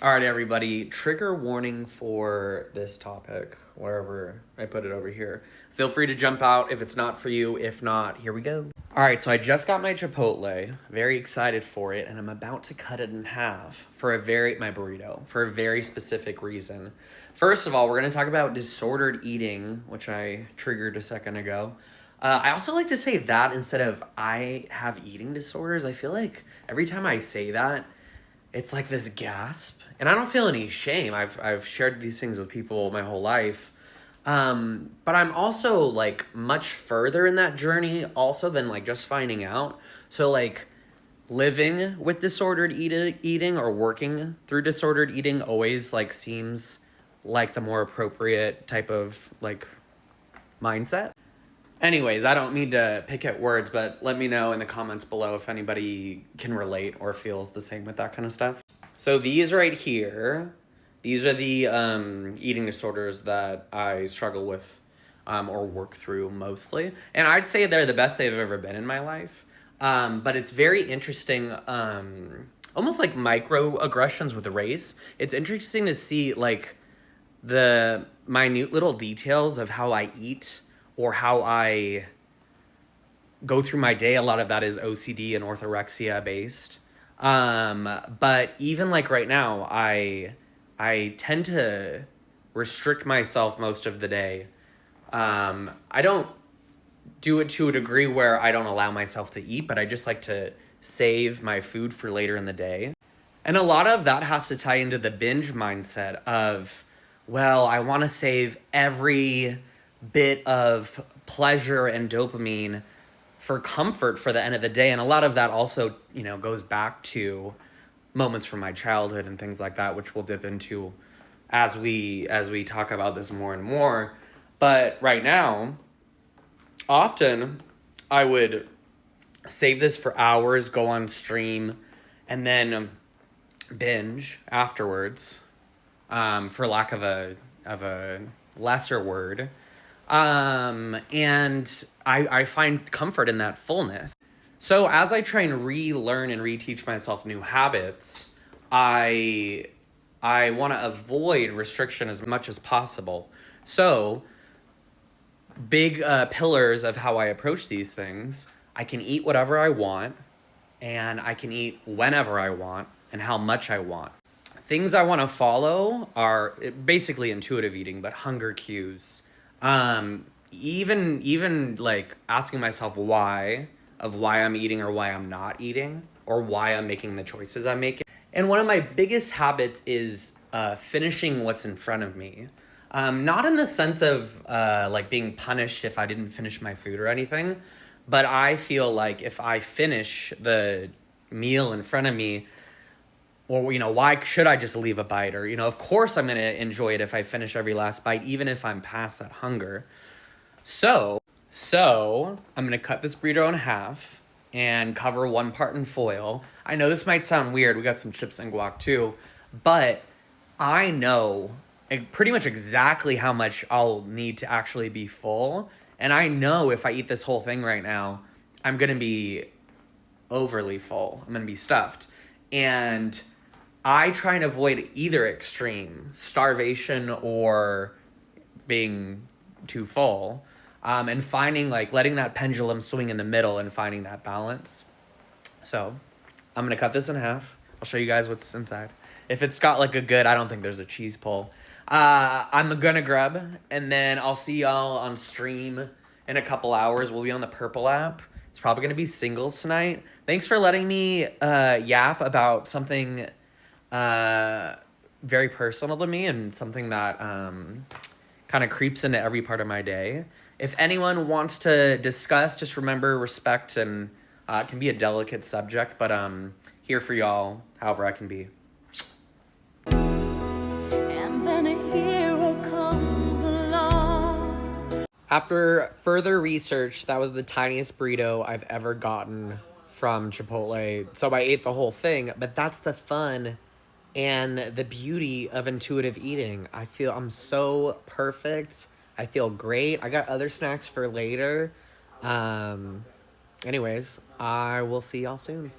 All right, everybody. Trigger warning for this topic, wherever I put it over here. Feel free to jump out if it's not for you. If not, here we go. All right, so I just got my Chipotle. Very excited for it, and I'm about to cut it in half for my burrito for a very specific reason. First of all, we're going to talk about disordered eating, which I triggered a second ago. I also like to say that instead of I have eating disorders. I feel like every time I say that, it's like this gasp, and I don't feel any shame. I've shared these things with people my whole life, but I'm also like much further in that journey also than like just finding out. So like living with eating or working through disordered eating always like seems like the more appropriate type of like mindset. Anyways, I don't need to pick at words, but let me know in the comments below if anybody can relate or feels the same with that kind of stuff. So these right here, these are the eating disorders that I struggle with or work through mostly. And I'd say they're the best they've ever been in my life. But it's very interesting, almost like microaggressions with race. It's interesting to see like the minute little details of how I eat or how I go through my day. A lot of that is OCD and orthorexia based. But even like right now, I tend to restrict myself most of the day. I don't do it to a degree where I don't allow myself to eat, but I just like to save my food for later in the day. And a lot of that has to tie into the binge mindset of, well, I want to save every bit of pleasure and dopamine for comfort for the end of the day. And a lot of that also, goes back to moments from my childhood and things like that, which we'll dip into as we talk about this more and more. But right now, often I would save this for hours, go on stream, and then binge afterwards, for lack of a lesser word. And I find comfort in that fullness. So as I try and relearn and reteach myself new habits, I want to avoid restriction as much as possible. So big pillars of how I approach these things: I can eat whatever I want, and I can eat whenever I want and how much I want. Things I want to follow are basically intuitive eating, but hunger cues. Even like asking myself why I'm eating or why I'm not eating or why I'm making the choices I'm making. And one of my biggest habits is finishing what's in front of me. Not in the sense of like being punished if I didn't finish my food or anything, but I feel like if I finish the meal in front of me, or, why should I just leave a bite? Or, of course I'm going to enjoy it if I finish every last bite, even if I'm past that hunger. So I'm going to cut this burrito in half and cover one part in foil. I know this might sound weird. We got some chips and guac too, but I know pretty much exactly how much I'll need to actually be full. And I know if I eat this whole thing right now, I'm going to be overly full. I'm going to be stuffed. And I try and avoid either extreme, starvation or being too full, and finding like letting that pendulum swing in the middle and finding that balance. So I'm going to cut this in half. I'll show you guys what's inside. If it's got like I don't think there's a cheese pull. I'm going to grab, and then I'll see y'all on stream in a couple hours. We'll be on the Purple app. It's probably going to be singles tonight. Thanks for letting me yap about something very personal to me and something that kind of creeps into every part of my day. If anyone wants to discuss, just remember respect, and it can be a delicate subject, but here for y'all however I can be. And then a hero comes along. After further research, that was the tiniest burrito I've ever gotten from Chipotle. So I ate the whole thing, but that's the fun and the beauty of intuitive eating. I feel I'm so perfect. I feel great. I got other snacks for later. Anyways, I will see y'all soon.